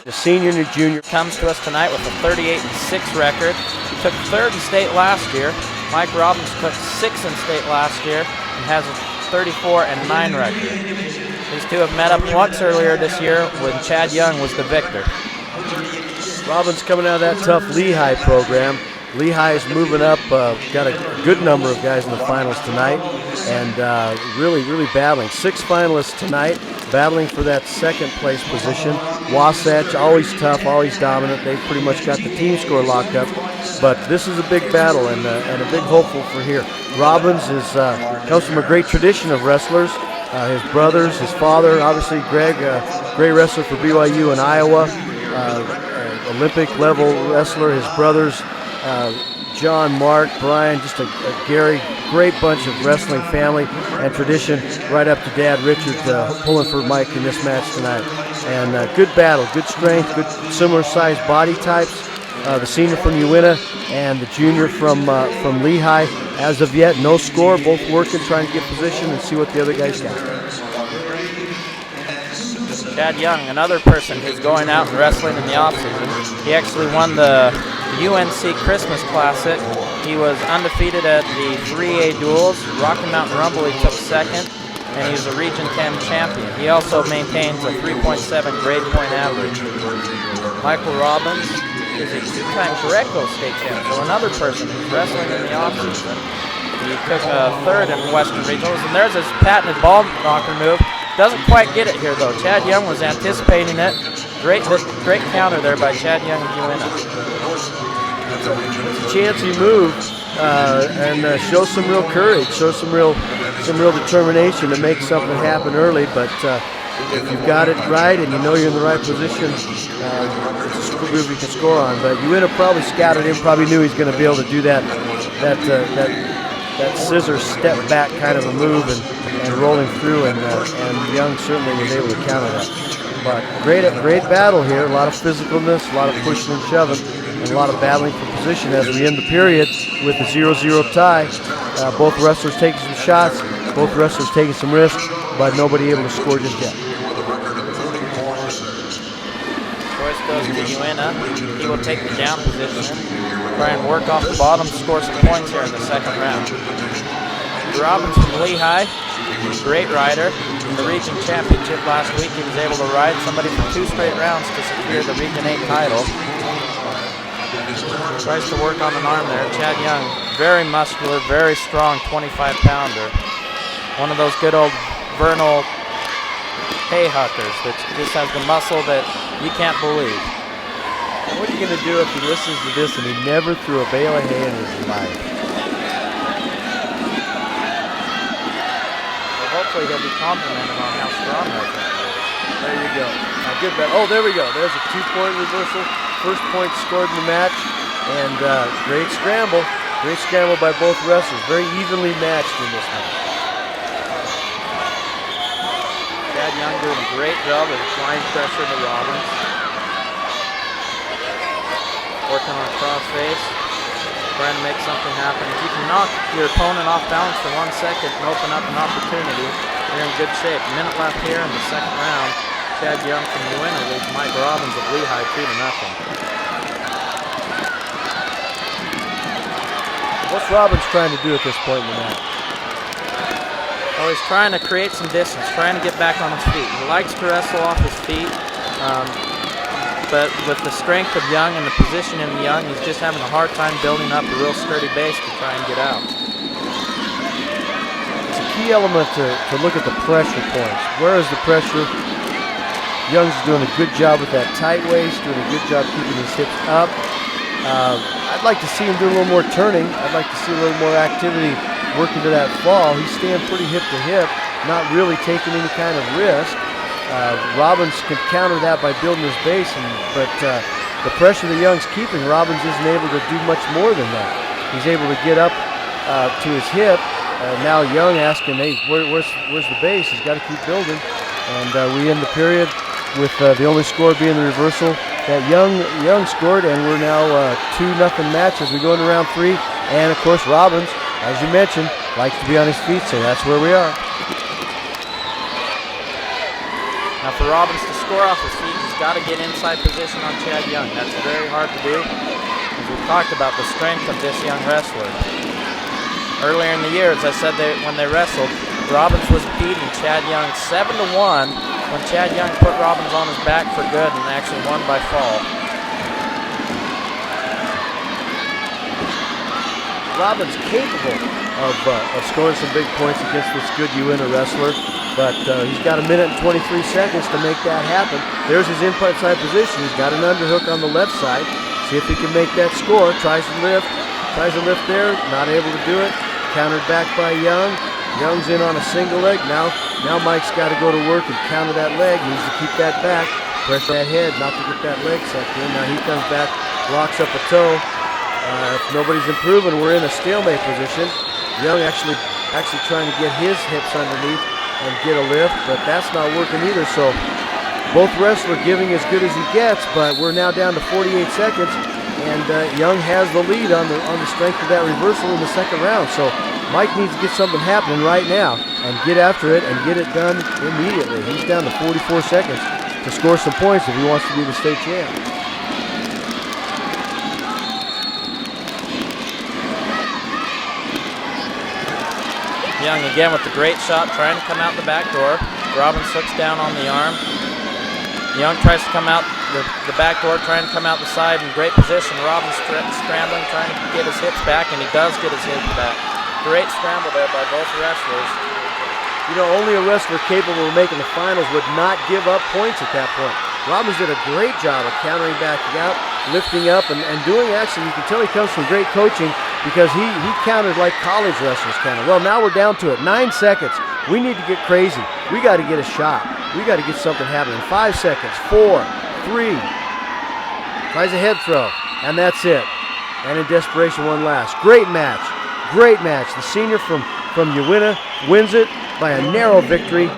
The senior and the junior. Comes to us tonight with a 38-6 record. He took third in state last year. Mike Robbins took sixth in state last year and has a 34-9 record. These two have met up once earlier this year when Chad Young was the victor. Robbins coming out of that tough Lehigh program. Lehigh is moving up, got a good number of guys in the finals tonight, and really battling. 6 finalists tonight, battling for that second place position. Wasatch, always tough, always dominant. They've pretty much got the team score locked up, but this is a big battle and a big hopeful for here. Robbins comes from a great tradition of wrestlers. His brothers, his father, obviously Greg, great wrestler for BYU in Iowa, Olympic level wrestler. His brothers, John, Mark, Brian, just a great bunch of wrestling family and tradition, right up to Dad Richard pulling for Mike in this match tonight. And good battle, good strength, good similar sized body types. The senior from Uinta and the junior from Lehigh. As of yet, no score, both working, trying to get position and see what the other guys got. Chad Young, another person who's going out and wrestling in the offseason. He actually won the UNC Christmas Classic. He was undefeated at the 3A duels. Rocky Mountain Rumble he took second, and he was a Region 10 champion. He also maintains a 3.7 grade point average. Michael Robbins is a 2-time Greco state champion, so another person who's wrestling in the offseason. He took third in Western Regionals, and there's his patented ball knocker move. Doesn't quite get it here, though. Chad Young was anticipating it. Great counter there by Chad Young of Uinta. It's a chancy move, and shows some real courage, shows some real determination to make something happen early. But if you've got it right and you know you're in the right position, it's a move you can score on. But Uinta probably scouted him, probably knew he's going to be able to do that scissor step back kind of a move and rolling through, and Young certainly was able to counter that. But great battle here, a lot of physicalness, a lot of pushing and shoving, and a lot of battling for position as we end the period with a 0-0 tie. Both wrestlers taking some shots, both wrestlers taking some risks, but nobody able to score just yet. Choice goes to Uinta. He will take the down position, try and work off the bottom, score some points here in the second round. Robbins from Lehigh, great rider. In the region championship last week, he was able to ride somebody for 2 straight rounds to secure the Region 8 title. Tries to work on an arm there. Chad Young, very muscular, very strong 25-pounder. One of those good old vernal hay huckers that just has the muscle that you can't believe. What are you going to do if he listens to this and he never threw a bale of hay in his life? Well, hopefully he'll be complimented on how strong that thing is. There you go. Good bet. Oh, there we go. There's a 2-point reversal. First point scored in the match, and great scramble. Great scramble by both wrestlers. Very evenly matched in this match. Chad Young doing a great job of applying pressure to Robbins. Working on a crossface, trying to make something happen. If you can knock your opponent off balance for 1 second and open up an opportunity, you're in good shape. A minute left here in the second round. Chad Young from Uinta leads Mike Robbins of Lehigh 2-0. What's Robbins trying to do at this point in the match? Well, he's trying to create some distance, trying to get back on his feet. He likes to wrestle off his feet, but with the strength of Young and the position in Young, he's just having a hard time building up a real sturdy base to try and get out. It's a key element to look at the pressure points. Where is the pressure? Young's doing a good job with that tight waist, doing a good job keeping his hips up. I'd like to see him do a little more turning. I'd like to see a little more activity working to that fall. He's staying pretty hip to hip, not really taking any kind of risk. Robbins can counter that by building his base, but the pressure that Young's keeping, Robbins isn't able to do much more than that. He's able to get up to his hip. Now Young asking, hey, where's the base? He's got to keep building. And we end the period with the only score being the reversal that Young scored, and we're now 2-0 match as we go into round 3. And of course Robbins, as you mentioned, likes to be on his feet, so that's where we are. Now for Robbins to score off his feet, he's got to get inside position on Chad Young. That's very hard to do, as we've talked about the strength of this young wrestler. Earlier in the year, as I said, when they wrestled, Robbins was beating Chad Young 7-1 when Chad Young put Robbins on his back for good and actually won by fall. Robbins capable of scoring some big points against this good Uinta wrestler, but he's got 1 minute and 23 seconds to make that happen. There's his inside position. He's got an underhook on the left side. See if he can make that score. Tries to lift there, not able to do it. Countered back by Young. Young's in on a single leg. Now Mike's got to go to work and counter that leg. He needs to keep that back, pressure that head, not to get that leg sucked in. Now he comes back, blocks up a toe. If nobody's improving, we're in a stalemate position. Young actually trying to get his hips underneath and get a lift, but that's not working either. So both wrestlers giving as good as he gets, but we're now down to 48 seconds, and Young has the lead on the strength of that reversal in the second round. So Mike needs to get something happening right now and get after it and get it done immediately. He's down to 44 seconds to score some points if he wants to be the state champ. Young again with the great shot, trying to come out the back door. Robbins hooks down on the arm. Young tries to come out the back door, trying to come out the side in great position. Robbins scrambling, trying to get his hips back, and he does get his hips back. Great scramble there by both wrestlers. You know, only a wrestler capable of making the finals would not give up points at that point. Robbins did a great job of countering back out, lifting up, and doing actually, you can tell he comes from great coaching because he countered like college wrestlers counter. Well, now we're down to it. 9 seconds. We need to get crazy. We got to get a shot. We got to get something happening. 5 seconds. 4, 3. Tries a head throw, and that's it. And in desperation, one last. Great match. Great match. The senior from Uinta wins it by a narrow victory.